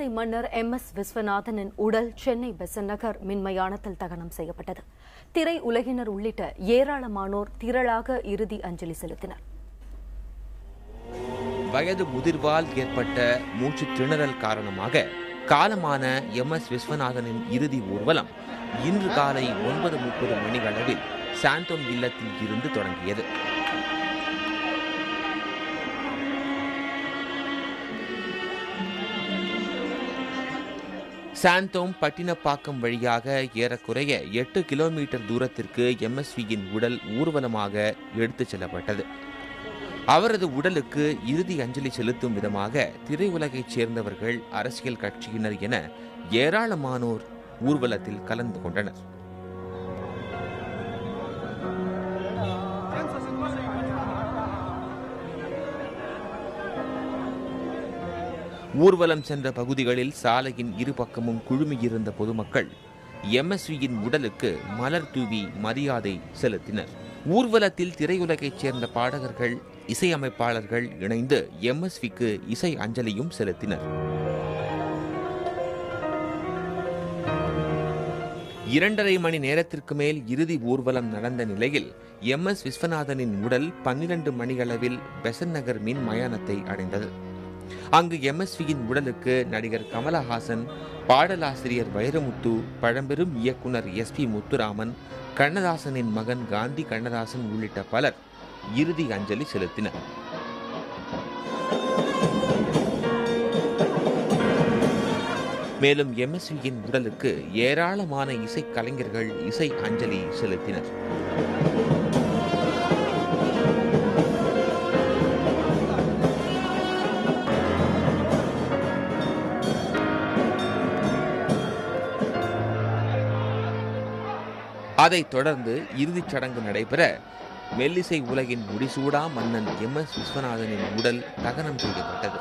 மெல்லிசை மன்னர் MS விஸ்வநாதனின் உடல் சென்னை பெசன்ட் நகர் மின்மயானத்தில் தகனம் செய்யப்பட்டது. திரை உலகினர் உள்ளிட்ட ஏராளமானோர் திரளாக இறுதி அஞ்சலி செலுத்தினர். வயது முதிர்வால் ஏற்பட்ட மூச்சு திணறல் காரணமாக காலமான MS விஸ்வநாதனின் இறுதி ஊர்வலம் இன்று காலை 9:30 மணியளவில் சாந்தோம் இல்லத்தில் இருந்து தொடங்கியது. சாந்தோம் பட்டினப்பாக்கம் வழியாக ஏறக்குறைய 8 கிலோமீட்டர் தூரத்திற்கு MSVயின் உடல் ஊர்வலமாக எடுத்துச் செல்லப்பட்டது. அவரது உடலுக்கு இறுதி அஞ்சலி செலுத்தும் விதமாக திரையுலகைச் சேர்ந்தவர்கள், அரசியல் கட்சியினர் என ஏராளமானோர் ஊர்வலத்தில் கலந்து கொண்டனர். ஊர்வலம் சென்ற பகுதிகளில் சாலையின் இரு பக்கமும் குழுமியிருந்த பொதுமக்கள் MSVயின் உடலுக்கு மலர் தூவி மரியாதை செலுத்தினர். ஊர்வலத்தில் திரையுலகைச் சேர்ந்த பாடகர்கள், இசையமைப்பாளர்கள் இணைந்து MSVக்கு இசை அஞ்சலியும் செலுத்தினர். 2.5 மணி நேரத்திற்கு மேல் இறுதி ஊர்வலம் நடந்த நிலையில் MS விஸ்வநாதனின் உடல் 12 மணியளவில் பெசன்ட் நகர் மின் மயானத்தை அடைந்தது. அங்கு MSVயின் உடலுக்கு நடிகர் கமலஹாசன், பாடலாசிரியர் வைரமுத்து, பழம்பெரும் இயக்குனர் SP முத்துராமன், கண்ணதாசனின் மகன் காந்தி கண்ணதாசன் உள்ளிட்ட பலர் இறுதி அஞ்சலி செலுத்தினர். மேலும் MSVயின் உடலுக்கு ஏராளமான இசைக்கலைஞர்கள் இசை அஞ்சலி செலுத்தினர். அதைத் தொடர்ந்து இறுதிச் சடங்கு நடைபெற மெல்லிசை உலகின் முடிசூடா மன்னன் MS விஸ்வநாதனின் உடல் தகனம் செய்யப்பட்டது.